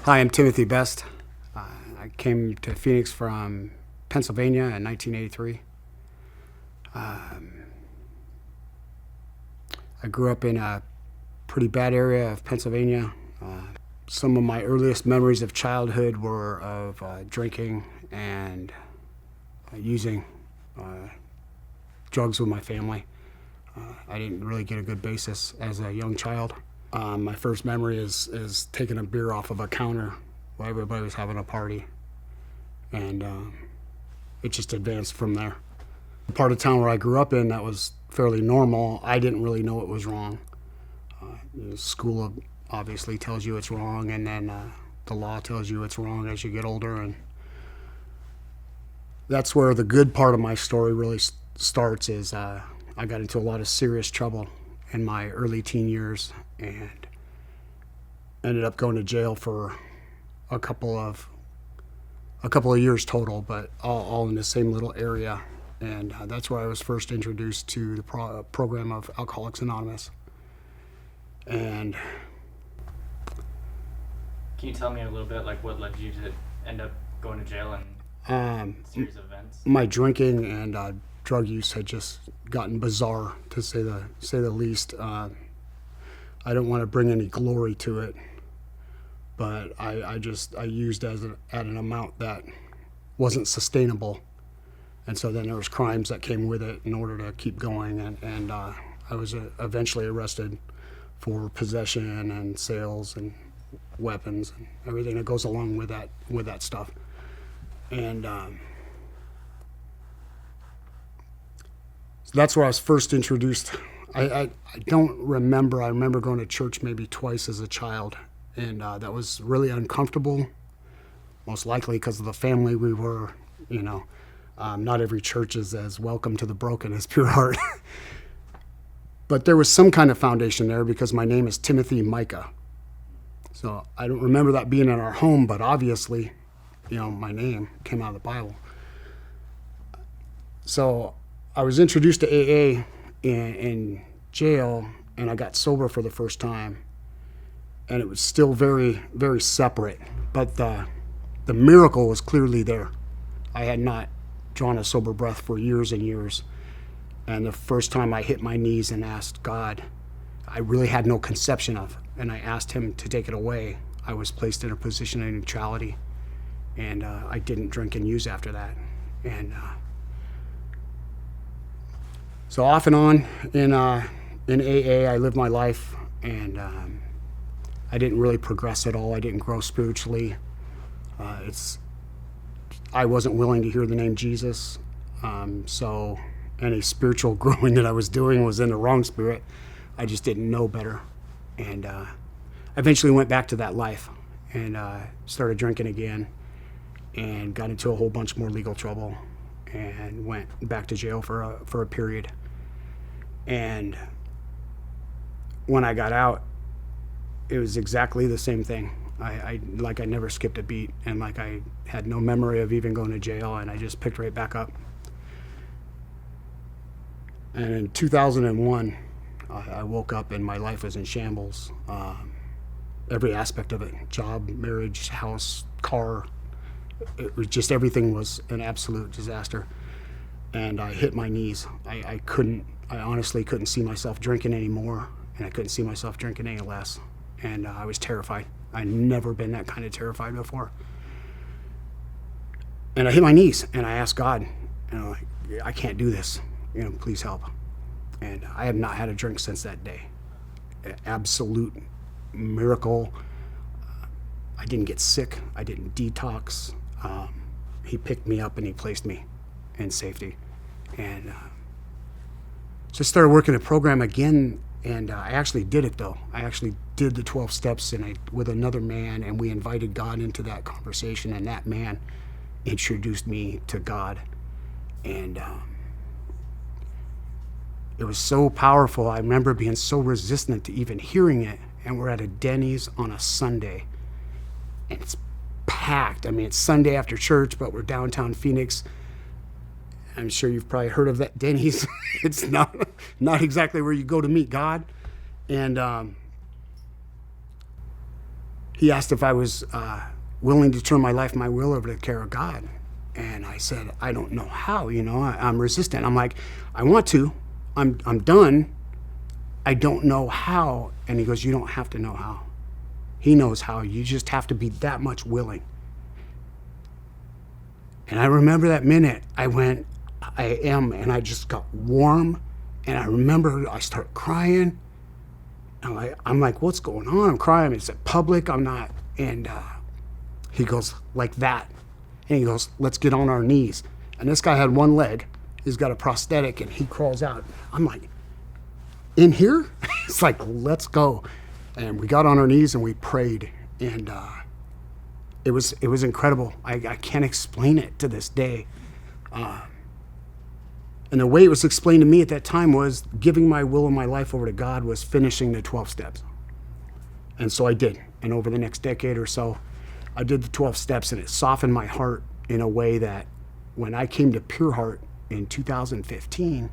Hi, I'm Timothy Best. I came to Phoenix from Pennsylvania in 1983. I grew up in a pretty bad area of Pennsylvania. Some of my earliest memories of childhood were of drinking and using drugs with my family. I didn't really get a good basis as a young child. My first memory is taking a beer off of a counter while everybody was having a party, and it just advanced from there. The part of town where I grew up in that was fairly normal, I didn't really know it was wrong. School obviously tells you it's wrong, and then the law tells you it's wrong as you get older, and that's where the good part of my story really starts. Is I got into a lot of serious trouble in my early teen years and ended up going to jail for a couple of years total, but all in the same little area. And that's where I was first introduced to the program of Alcoholics Anonymous. And can you tell me a little bit, like, what led you to end up going to jail and series of events? My drinking and drug use had just gotten bizarre, to say the least. I don't want to bring any glory to it, but I used at an amount that wasn't sustainable, and so then there was crimes that came with it in order to keep going, and I was eventually arrested for possession and sales and weapons and everything that goes along with that stuff. And so that's where I was first introduced. I don't remember. I remember going to church maybe twice as a child, and that was really uncomfortable, most likely because of the family we were. Not every church is as welcome to the broken as Pure Heart. But there was some kind of foundation there because my name is Timothy Micah. So I don't remember that being in our home, but obviously, my name came out of the Bible. So I was introduced to AA in jail, and I got sober for the first time. And it was still very, very separate, but the miracle was clearly there. I had not drawn a sober breath for years and years. And the first time I hit my knees and asked God, I really had no conception of, and I asked him to take it away, I was placed in a position of neutrality, and I didn't drink and use after that. And so off and on in AA, I lived my life, and I didn't really progress at all. I didn't grow spiritually. I wasn't willing to hear the name Jesus, so any spiritual growing that I was doing was in the wrong spirit. I just didn't know better, and I eventually went back to that life and started drinking again, and got into a whole bunch more legal trouble, and went back to jail for a period. And when I got out, it was exactly the same thing. I never skipped a beat, and like I had no memory of even going to jail, and I just picked right back up. And in 2001, I woke up and my life was in shambles. Every aspect of it, job, marriage, house, car, it was just, everything was an absolute disaster. And I hit my knees. I honestly couldn't see myself drinking anymore, and I couldn't see myself drinking any less. And I was terrified. I'd never been that kind of terrified before. And I hit my knees and I asked God, I can't do this. Please help. And I have not had a drink since that day. Absolute miracle. I didn't get sick. I didn't detox. He picked me up and he placed me in safety. And just started working the program again. And I actually did it, though. I actually did the 12 steps with another man, and we invited God into that conversation, and that man introduced me to God. And it was so powerful. I remember being so resistant to even hearing it, and we're at a Denny's on a Sunday, and it's packed. I mean, it's Sunday after church, but we're downtown Phoenix. I'm sure you've probably heard of that Denny's. It's not exactly where you go to meet God. And he asked if I was willing to turn my life, my will over to the care of God. And I said, I don't know how, I'm resistant. I'm like, I want to, I'm done. I don't know how. And he goes, you don't have to know how. He knows how. You just have to be that much willing. And I remember that minute I went, I am, and I just got warm. And I remember I started crying. I'm like, what's going on? I'm crying. It's in public. I'm not. And he goes, like that. And he goes, let's get on our knees. And this guy had one leg. He's got a prosthetic, and he crawls out. I'm like, in here? It's like, let's go. And we got on our knees, and we prayed. And it was incredible. I can't explain it to this day. And the way it was explained to me at that time was giving my will and my life over to God was finishing the 12 steps. And so I did. And over the next decade or so, I did the 12 steps, and it softened my heart in a way that when I came to Pure Heart in 2015,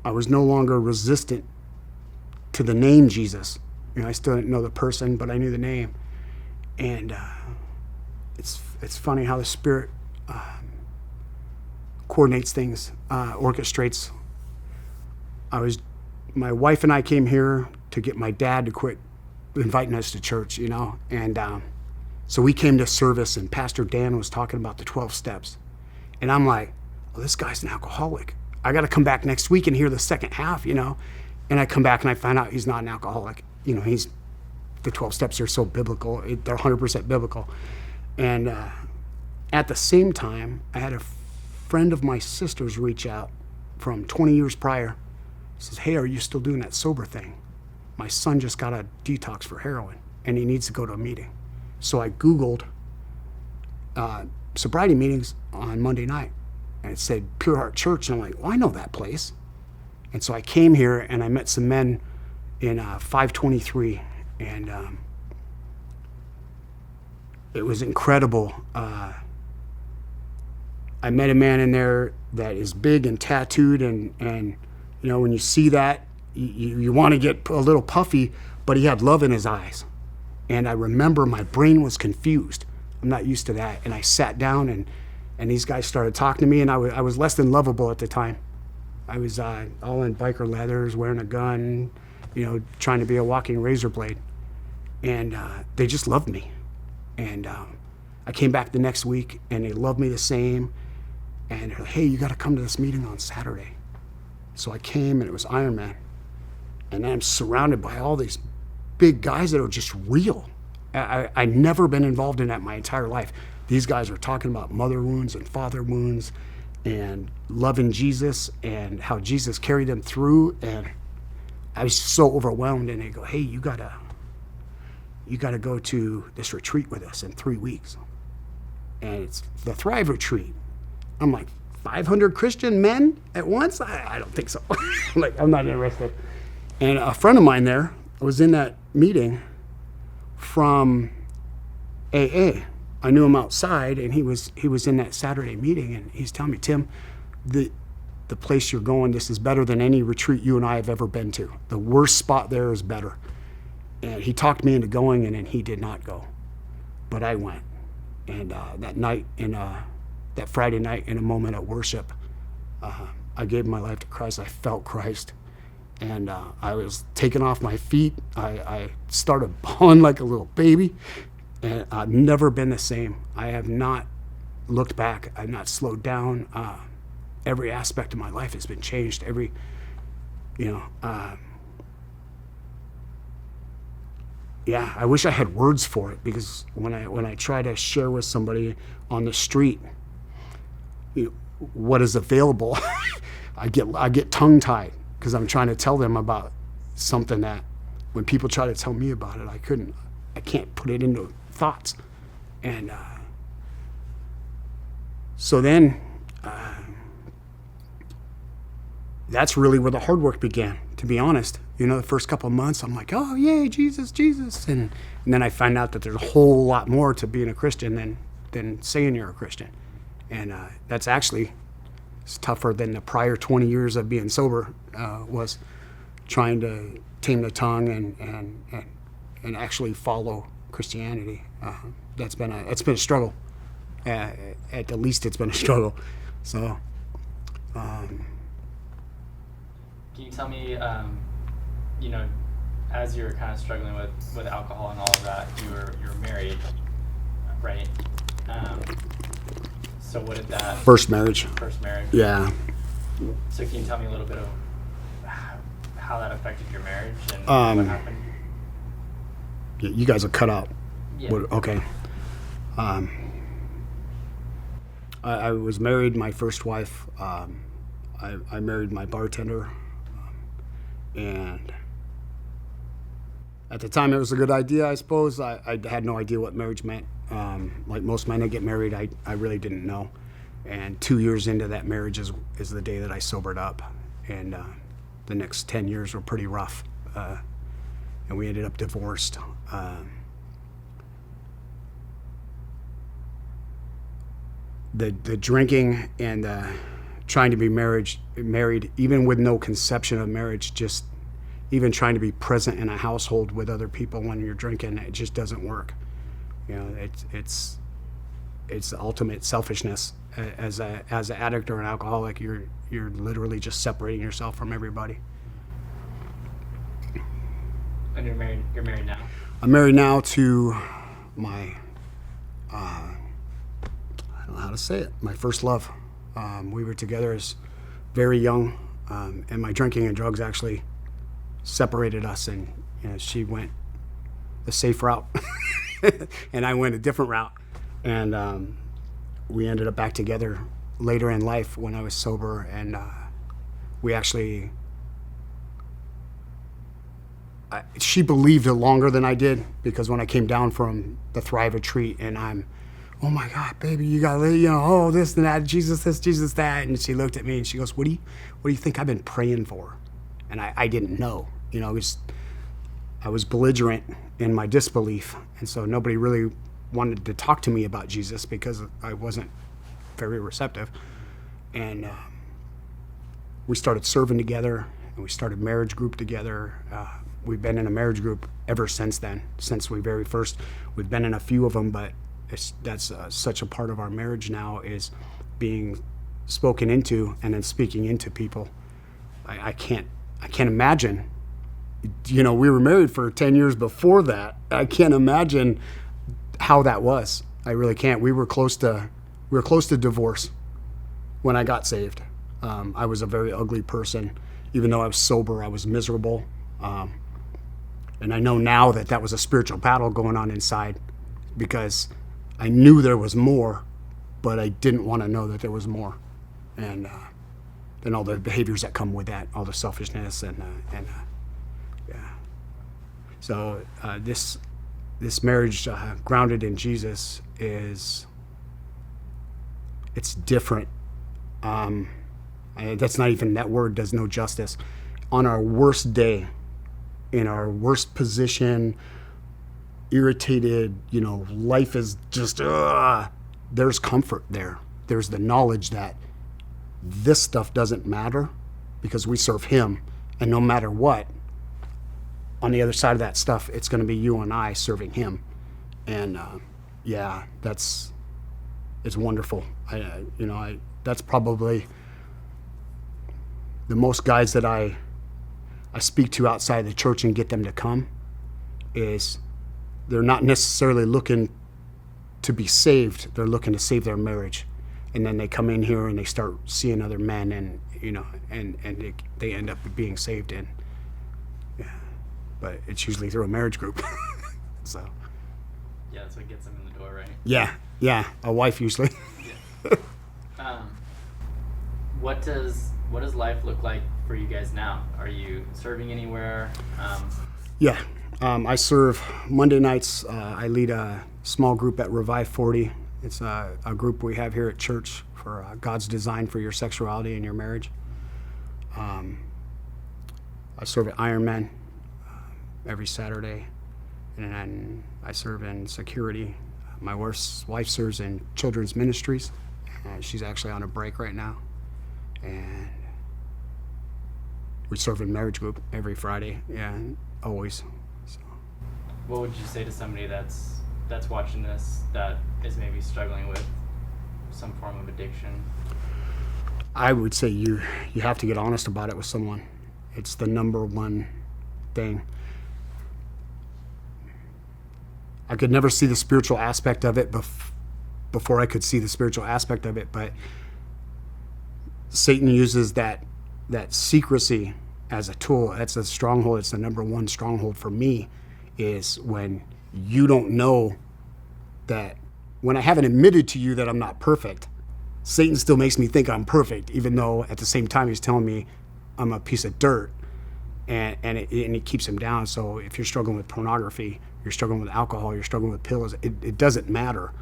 I was no longer resistant to the name Jesus. I still didn't know the person, but I knew the name. And it's funny how the Spirit coordinates things, orchestrates. My wife and I came here to get my dad to quit inviting us to church, and so we came to service, and Pastor Dan was talking about the 12 steps. And I'm like, well, this guy's an alcoholic. I got to come back next week and hear the second half, And I come back and I find out he's not an alcoholic. The 12 steps are so biblical. They're 100% biblical. And at the same time, I had a friend of my sister's reach out from 20 years prior. He says, hey, are you still doing that sober thing? My son just got a detox for heroin, and he needs to go to a meeting. So I Googled sobriety meetings on Monday night, and it said Pure Heart Church, and I'm like, well, I know that place. And so I came here, and I met some men in 523, and it was incredible. I met a man in there that is big and tattooed, and when you see that, you want to get a little puffy, but he had love in his eyes. And I remember my brain was confused. I'm not used to that. And I sat down, and these guys started talking to me, and I was less than lovable at the time. I was all in biker leathers, wearing a gun, trying to be a walking razor blade. And they just loved me. And I came back the next week, and they loved me the same. And they're like, hey, you got to come to this meeting on Saturday. So I came, and it was Iron Man. And I'm surrounded by all these big guys that are just real. I'd never been involved in that my entire life. These guys are talking about mother wounds and father wounds and loving Jesus and how Jesus carried them through. And I was so overwhelmed. And they go, hey, you gotta go to this retreat with us in 3 weeks. And it's the Thrive Retreat. I'm like, 500 Christian men at once? I don't think so. I'm not interested. And a friend of mine there was in that meeting from AA. I knew him outside, and he was in that Saturday meeting, and he's telling me, Tim, the place you're going, this is better than any retreat you and I have ever been to. The worst spot there is better. And he talked me into going, and then he did not go. But I went. And that Friday night, in a moment of worship, I gave my life to Christ. I felt Christ. And I was taken off my feet. I started bawling like a little baby. And I've never been the same. I have not looked back. I've not slowed down. Every aspect of my life has been changed. Yeah, I wish I had words for it, because when I try to share with somebody on the street what is available, I get tongue-tied, because I'm trying to tell them about something that when people try to tell me about it, I can't put it into thoughts. And so then that's really where the hard work began, to be honest. The first couple of months, I'm like, oh, yay, Jesus, Jesus. And then I find out that there's a whole lot more to being a Christian than saying you're a Christian. And that's actually, it's tougher than the prior 20 years of being sober was, trying to tame the tongue and and actually follow Christianity. It's been a struggle. At the least, it's been a struggle. So, can you tell me, as you were kind of struggling with alcohol and all of that, you were married, right? So what did that first marriage? Yeah. So can you tell me a little bit of how that affected your marriage and what happened? You guys are cut out. Yeah. Okay. I was married. My first wife. I married my bartender, and at the time it was a good idea, I suppose. I had no idea what marriage meant. Like most men that get married, I really didn't know. And 2 years into that marriage is the day that I sobered up, and the next 10 years were pretty rough, and we ended up divorced. The drinking and trying to be married, even with no conception of marriage, just even trying to be present in a household with other people when you're drinking, it just doesn't work. It's the ultimate selfishness. As an addict or an alcoholic, you're literally just separating yourself from everybody. And you're married now? I'm married now to my I don't know how to say it, my first love. We were together as very young, and my drinking and drugs actually separated us, and she went the safe route and I went a different route, and we ended up back together later in life when I was sober, and we actually she believed it longer than I did, because when I came down from the Thrive retreat and I'm, oh my God, baby, you got this and that, Jesus this, Jesus that, and she looked at me and she goes, what do you think I've been praying for? And I didn't know. I was belligerent in my disbelief, and so nobody really wanted to talk to me about Jesus because I wasn't very receptive. And we started serving together, and we started marriage group together. We've been in a marriage group ever since then, since we very first. We've been in a few of them, but that's such a part of our marriage now, is being spoken into and then speaking into people. I can't imagine. We were married for 10 years before that. I can't imagine how that was. I really can't. We were close to divorce when I got saved. I was a very ugly person. Even though I was sober, I was miserable. And I know now that was a spiritual battle going on inside, because I knew there was more, but I didn't want to know that there was more. And then all the behaviors that come with that, all the selfishness and yeah. So this marriage grounded in Jesus it's different. That's not even, that word does no justice. On our worst day, in our worst position, irritated, life is just, there's comfort there. There's the knowledge that this stuff doesn't matter, because we serve him, and no matter what, on the other side of that stuff, it's going to be you and I serving him. And it's wonderful. That's probably the most guys that I speak to outside the church and get them to come, is they're not necessarily looking to be saved. They're looking to save their marriage. And then they come in here and they start seeing other men, and and they end up being saved. And but it's usually through a marriage group. So yeah, that's what gets them in the door, right? Yeah, a wife usually. Yeah. What does life look like for you guys now? Are you serving anywhere? Yeah, I serve Monday nights. I lead a small group at Revive 40. It's a group we have here at church for God's design for your sexuality and your marriage. I serve at Ironman every Saturday, and then I serve in security. My wife serves in children's ministries. She's actually on a break right now. And we serve in marriage group every Friday, always. So. what would you say to somebody that's watching this that is maybe struggling with some form of addiction? I would say you have to get honest about it with someone. It's the number one thing. I could never see the spiritual aspect of it before I could see the spiritual aspect of it, but Satan uses that secrecy as a tool. That's a stronghold. It's the number one stronghold for me, is when you don't know that, when I haven't admitted to you that I'm not perfect, Satan still makes me think I'm perfect, even though at the same time he's telling me I'm a piece of dirt, and it keeps him down. So if you're struggling with pornography, you're struggling with alcohol, you're struggling with pills, it doesn't matter.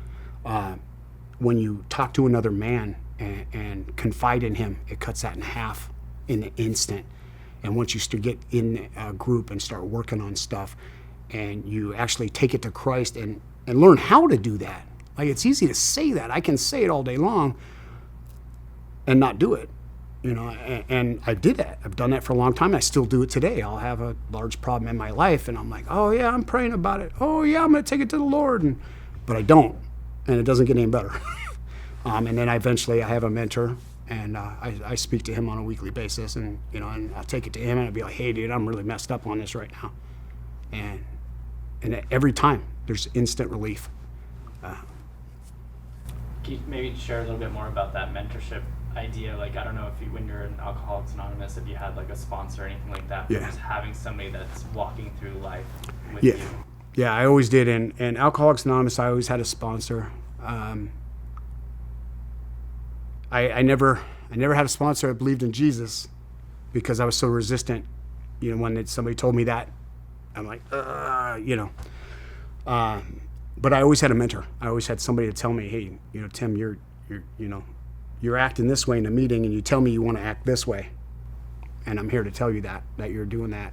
When you talk to another man and confide in him, it cuts that in half in an instant. And once you get in a group and start working on stuff, and you actually take it to Christ and learn how to do that. Like, it's easy to say that. I can say it all day long and not do it, and I did that. I've done that for a long time. I still do it today. I'll have a large problem in my life, and I'm like, oh yeah, I'm praying about it. Oh yeah, I'm going to take it to the Lord. But I don't, and it doesn't get any better. And then I have a mentor, and I speak to him on a weekly basis, and and I'll take it to him, and I'll be like, hey dude, I'm really messed up on this right now. And every time there's instant relief. Can you maybe share a little bit more about that mentorship idea? Like, I don't know if when you're in Alcoholics Anonymous, if you had like a sponsor or anything like that, but just having somebody that's walking through life with you. Yeah, I always did. In Alcoholics Anonymous, I always had a sponsor. I never had a sponsor. I believed in Jesus because I was so resistant. When somebody told me that, I'm like, but I always had a mentor. I always had somebody to tell me, hey, Tim, you're acting this way in a meeting, and you tell me you want to act this way, and I'm here to tell you that you're doing that.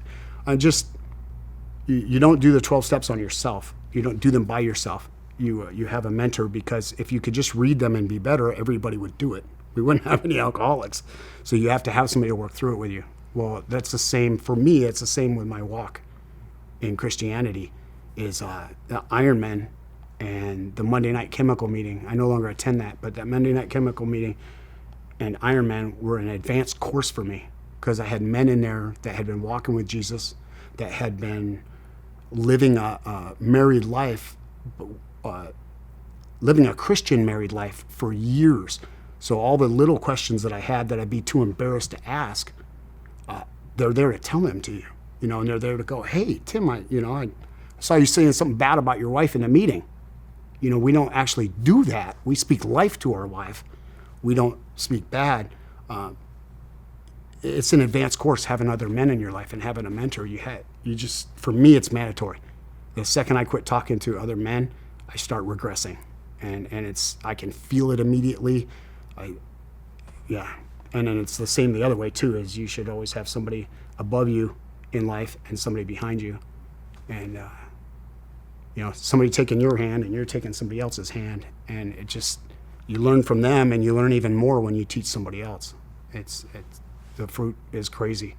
You don't do the 12 steps on yourself. You don't do them by yourself. You have a mentor, because if you could just read them and be better, everybody would do it. We wouldn't have any alcoholics. So you have to have somebody to work through it with you. Well, that's the same for me. It's the same with my walk in Christianity. Is the Ironman and the Monday night chemical meeting. I no longer attend that, but that Monday night chemical meeting and Ironman were an advanced course for me, because I had men in there that had been walking with Jesus, that had been living a married life, living a Christian married life for years. So all the little questions that I had that I'd be too embarrassed to ask, they're there to tell them to you, and they're there to go, hey, Tim, I saw you saying something bad about your wife in a meeting. We don't actually do that. We speak life to our wife. We don't speak bad. It's an advanced course, having other men in your life and having a mentor. For me, it's mandatory. The second I quit talking to other men, I start regressing, and I can feel it immediately. And then it's the same the other way too. Is you should always have somebody above you in life and somebody behind you, and somebody taking your hand and you're taking somebody else's hand, and you learn from them, and you learn even more when you teach somebody else. The fruit is crazy.